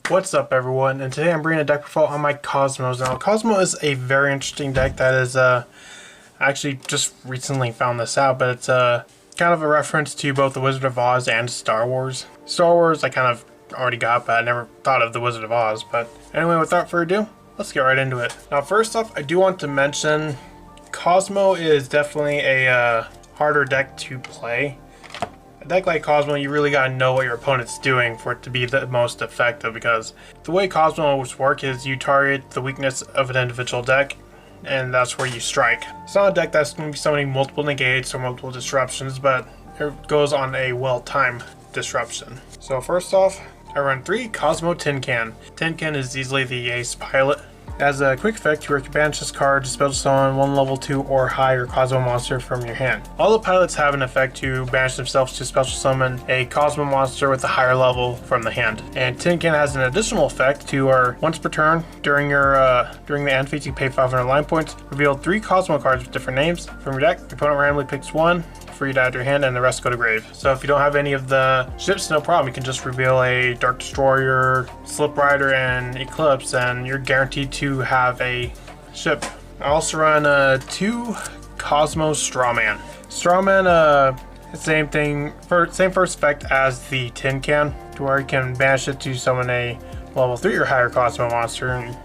What's up everyone, and today I'm bringing a deck profile on my Cosmos. Now Cosmo is a very interesting deck that is I actually just recently found this out, but it's kind of a reference to both the Wizard of Oz and Star Wars. Star Wars I kind of already got, but I never thought of the Wizard of Oz. But anyway, without further ado, let's get right into it. Now first off, I do want to mention Cosmo is definitely a harder deck to play. A deck like Cosmo, you really gotta know what your opponent's doing for it to be the most effective, because the way Cosmos work is you target the weakness of an individual deck, and that's where you strike. It's not a deck that's going to be summoning multiple negates or multiple disruptions, but it goes on a well-timed disruption. So first off, I run 3 Cosmo Tin Can. Tin Can is easily the ace pilot. As a quick effect, you can banish this card to special summon one level 2 or higher Cosmo monster from your hand. All the pilots have an effect to banish themselves to special summon a Cosmo monster with a higher level from the hand. And Tin Can has an additional effect to once per turn during the end phase, you pay 500 line points. Reveal 3 Cosmo cards with different names from your deck. Your opponent randomly picks one for you to add to your hand, and the rest go to grave. So if you don't have any of the ships, no problem. You can just reveal a Dark Destroyer, Slip Rider, and Eclipse, and you're guaranteed to have a ship. I also run 2 Cosmo Strawman. Strawman, same thing, same first effect as the Tin Can, to where you can banish it to summon a level 3 or higher Cosmo monster. And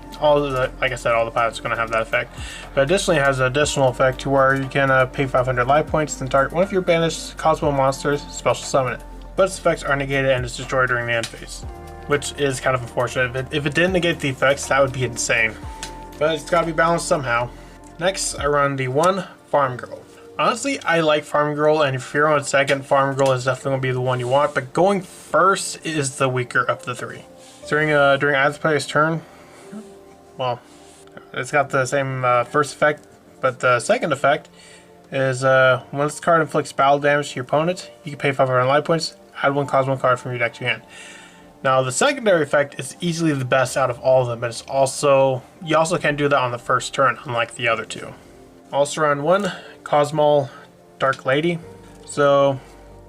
like I said, all the pilots are going to have that effect. But additionally, it has an additional effect to where you can pay 500 life points, then target one of your banished Cosmo monsters, special summon it. But its effects are negated and is destroyed during the end phase, which is kind of unfortunate. If it didn't negate the effects, that would be insane. But it's got to be balanced somehow. Next, I run the 1 Farm Girl. Honestly, I like Farm Girl, and if you're on second, Farm Girl is definitely going to be the one you want, but going first is the weaker of the 3. During either player's turn, well, it's got the same first effect, but the second effect is when this card inflicts battle damage to your opponent, you can pay 500 life points, add 1 Cosmo card from your deck to your hand. Now, the secondary effect is easily the best out of all of them, but it's you also can't do that on the first turn, unlike the other 2. Also run 1 Cosmo Dark Lady. So,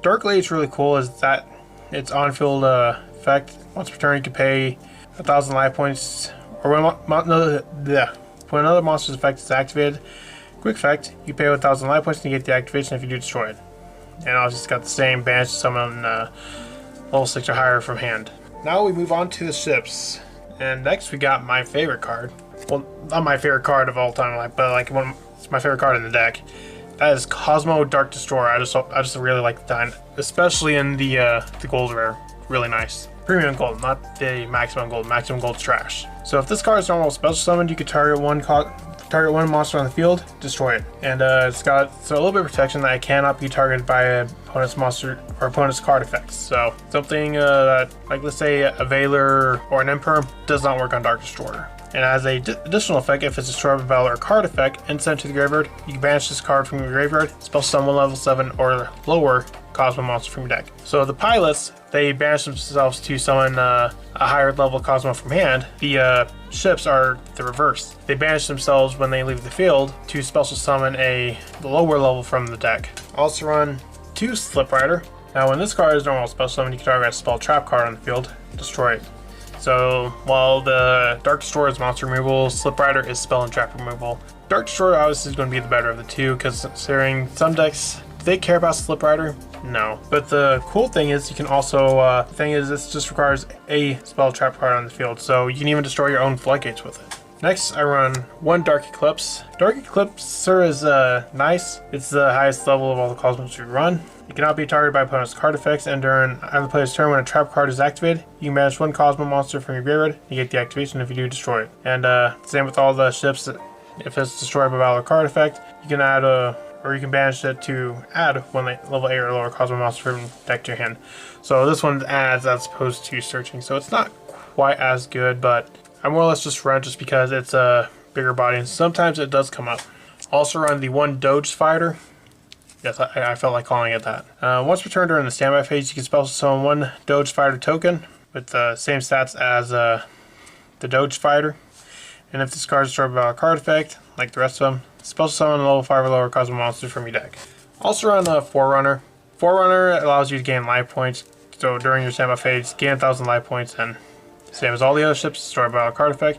Dark Lady is really cool, is that its on-field effect. Once per turn, you can pay 1,000 life points, or when another monster's effect is activated, quick effect, you pay 1,000 life points to get the activation if you do destroy it. And also it's got the same banish to summon level 6 or higher from hand. Now we move on to the ships. And next we got my favorite card. Well, not my favorite card of all time, but it's my favorite card in the deck. That is Cosmo Dark Destroyer. I just really like the design, especially in the gold rare. Really nice. Premium gold, not the maximum gold. Maximum gold's trash. So if this card is normal special summoned, you could target one monster on the field, destroy it. And it's got a little bit of protection that it cannot be targeted by an opponent's monster or opponent's card effects. So something that, like let's say a Veiler or an Emperor, does not work on Dark Destroyer. And as a additional effect, if it's destroyed by Valor or card effect and sent to the graveyard, you can banish this card from your graveyard, special summon one level 7 or lower Cosmo monster from your deck. So the pilots, they banish themselves to summon a higher level Cosmo from hand. The ships are the reverse. They banish themselves when they leave the field to special summon a lower level from the deck. Also run 2 Slip Rider. Now when this card is normal special summon, you can target a spell trap card on the field, destroy it. So while the Dark Destroyer is monster removal, Slip Rider is spell and trap removal. Dark Destroyer obviously is going to be the better of the 2, because considering some decks, do they care about Slip Rider? No. But the cool thing is you can also, this just requires a spell trap card on the field, so you can even destroy your own floodgates with it. Next, I run 1 Dark Eclipse. Dark Eclipser is nice. It's the highest level of all the Cosmos you run. It cannot be targeted by opponent's card effects, and during either player's turn when a trap card is activated, you can banish 1 Cosmo monster from your graveyard. You get the activation if you do destroy it. And same with all the ships. If it's destroyed by Valor card effect, you can add or you can banish it to add 1 level 8 or lower Cosmo monster from deck to your hand. So this one adds as opposed to searching. So it's not quite as good, but I more or less just run just because it's a bigger body, and sometimes it does come up. Also run the 1 Doge Fighter. Yes, I felt like calling it that. Once returned during the standby phase, you can special summon 1 Doge Fighter token with the same stats as the Doge Fighter. And if this card is destroyed by a card effect, like the rest of them, special summon a level 5 or lower Cosmo monster from your deck. Also run a Forerunner. Forerunner allows you to gain life points. So during your standby phase, gain 1,000 life points and Same as all the other ships, destroyed by a card effect.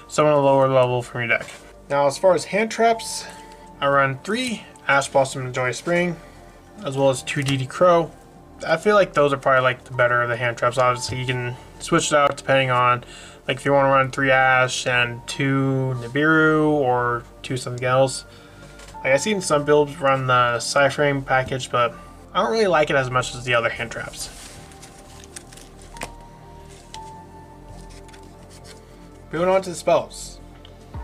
Summon a lower level from your deck. Now as far as hand traps, I run 3 Ash Blossom and Joy Spring, as well as 2 DD Crow. I feel like those are probably like the better of the hand traps. Obviously you can switch it out depending on, like if you want to run 3 Ash and 2 Nibiru or 2 something else. Like I've seen some builds run the Cyframe package, but I don't really like it as much as the other hand traps. Moving on to the spells.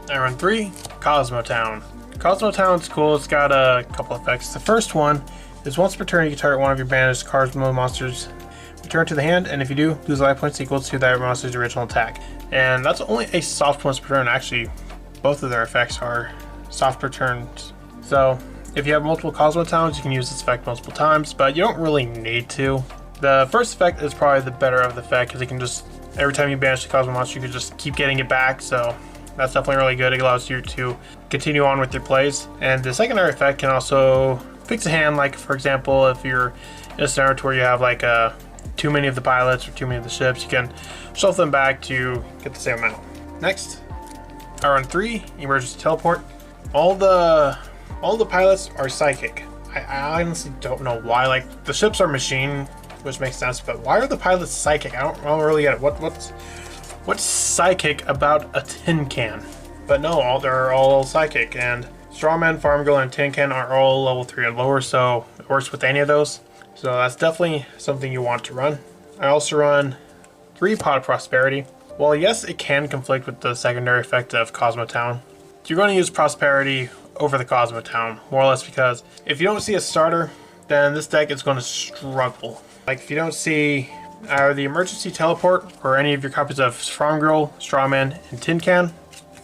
I run 3 Cosmo Town. Cosmo Town's cool, it's got a couple effects. The first one is once per turn you can target one of your banished Cosmo monsters. Return to the hand, and if you do, lose life points equal to that monster's original attack. And that's only a soft once per turn. Actually, both of their effects are soft per turns. So if you have multiple Cosmo Towns, you can use this effect multiple times, but you don't really need to. The first effect is probably the better of the effect, because you can just, every time you banish the Cosmo monster, you can just keep getting it back, so that's definitely really good. It allows you to continue on with your plays. And the secondary effect can also fix a hand, like for example, if you're in a scenario where you have like too many of the pilots or too many of the ships, you can shuffle them back to get the same amount. Next, I run 3 Emergency Teleport. All the pilots are psychic. I honestly don't know why. Like the ships are machine, which makes sense, but why are the pilots psychic? I don't really get it. What's psychic about a tin can? But no, they're all psychic, and Strawman, Farm Girl, and Tin Can are all level 3 and lower, so it works with any of those. So that's definitely something you want to run. I also run 3 Pot of Prosperity. Well, yes, it can conflict with the secondary effect of Cosmo Town. You're going to use Prosperity over the Cosmo Town, more or less, because if you don't see a starter, then this deck is going to struggle. Like if you don't see either the Emergency Teleport or any of your copies of Farm Girl, Strawman, and Tin Can,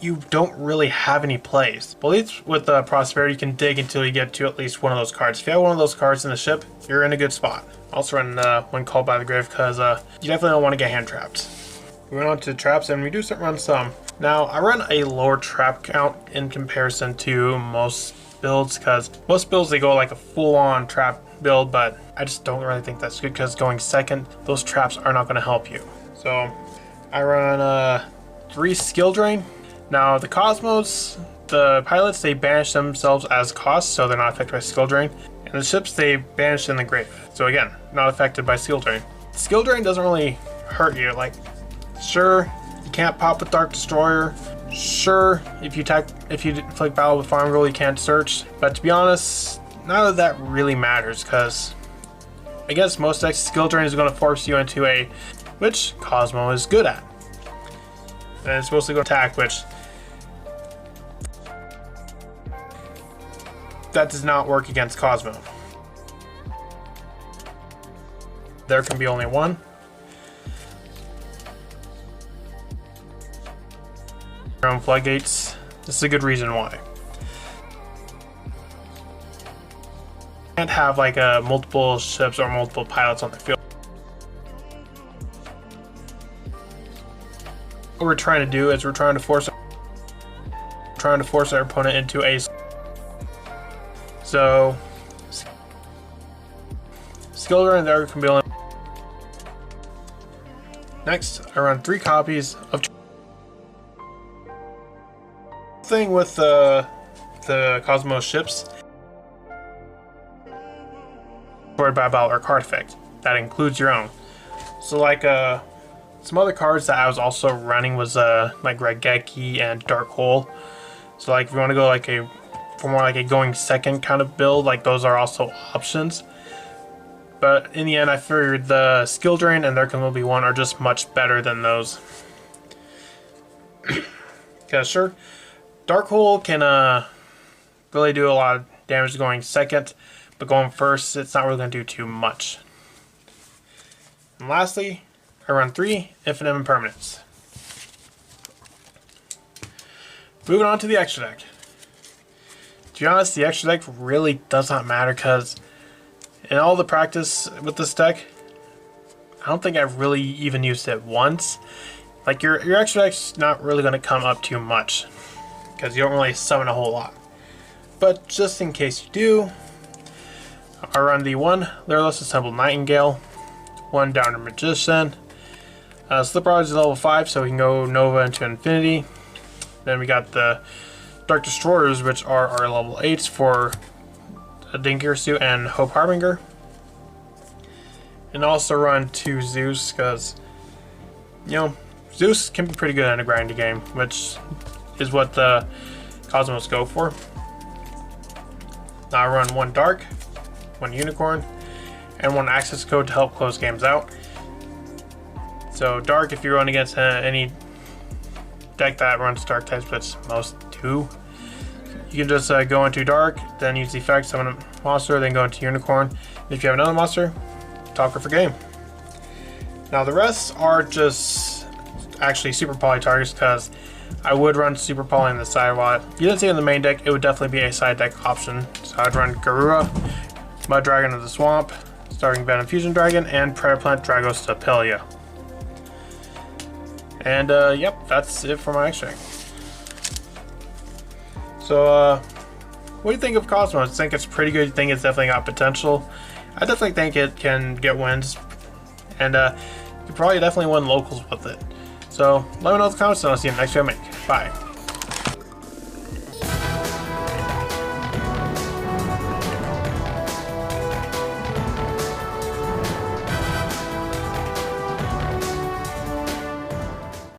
you don't really have any plays. But at least with Prosperity, you can dig until you get to at least one of those cards. If you have one of those cards in the ship, you're in a good spot. Also run one Called by the Grave, because you definitely don't want to get hand trapped. We went on to traps, and we do run some. Now, I run a lower trap count in comparison to most builds, because most builds, they go like a full-on trap build, but I just don't really think that's good, because going second, those traps are not going to help you. So, I run 3 Skill Drain. Now, the Cosmos, the pilots, they banish themselves as costs, so they're not affected by Skill Drain. And the ships, they banish in the grave. So again, not affected by Skill Drain. Skill Drain doesn't really hurt you. Like, sure, you can't pop with Dark Destroyer. Sure, if you inflict battle with Farm Girl, you can't search. But to be honest, none of that really matters, because against most decks, Skill Drain is going to force you into a, which Cosmo is good at. And it's mostly going to attack, which that does not work against Cosmo. There can be only one. Your own floodgates. This is a good reason why. You can't have like multiple ships or multiple pilots on the field. What we're trying to do is we're trying to force our opponent into a. So, Skill Drain there can be only. Next, I run 3 copies of. Thing with the Cosmo ships, destroyed by a battle or card effect. That includes your own. So like some other cards that I was also running was like Raigeki and Dark Hole. So like if you want to go like for more like a going second kind of build, like those are also options. But in the end, I figured the Skill Drain and There Can Only Be One are just much better than those. Because sure, Dark Hole can really do a lot of damage going second, but going first, it's not really going to do too much. And lastly, I run 3 Infinite Impermanents. Moving on to the extra deck. To be honest, the extra deck really does not matter, because in all the practice with this deck, I don't think I've really even used it once. Like your extra deck's not really going to come up too much, because you don't really summon a whole lot. But just in case you do, I run the 1 Lyreless Assembled Nightingale, 1 Downer Magician, Slip Rod is level 5, so we can go Nova into Infinity. Then we got the Dark Destroyers, which are our level 8s for a Dinkier Suit and Hope Harbinger. And also run 2 Zeus, because, you know, Zeus can be pretty good in a grindy game, which is what the Cosmos go for. Now I run 1 Dark, 1 Unicorn, and 1 Access Code to help close games out. So Dark, if you run against any deck that runs Dark types, which most do, you can just go into Dark, then use the effect, summon a monster, then go into Unicorn. And if you have another monster, talk her for game. Now the rest are just actually Super Poly targets, because I would run Super Poly on the side. While you didn't see it in the main deck, it would definitely be a side deck option. So I'd run Garura, Mud Dragon of the Swamp, Starting Venom Fusion Dragon, and Predaplant Dragos Tapilia. And yep, that's it for my extract. So what do you think of Cosmo? Do you think it's pretty good? Do you think it's definitely got potential? I definitely think it can get wins, and you probably definitely win locals with it. So let me know in the comments, and I'll see you in the next video I make. Bye.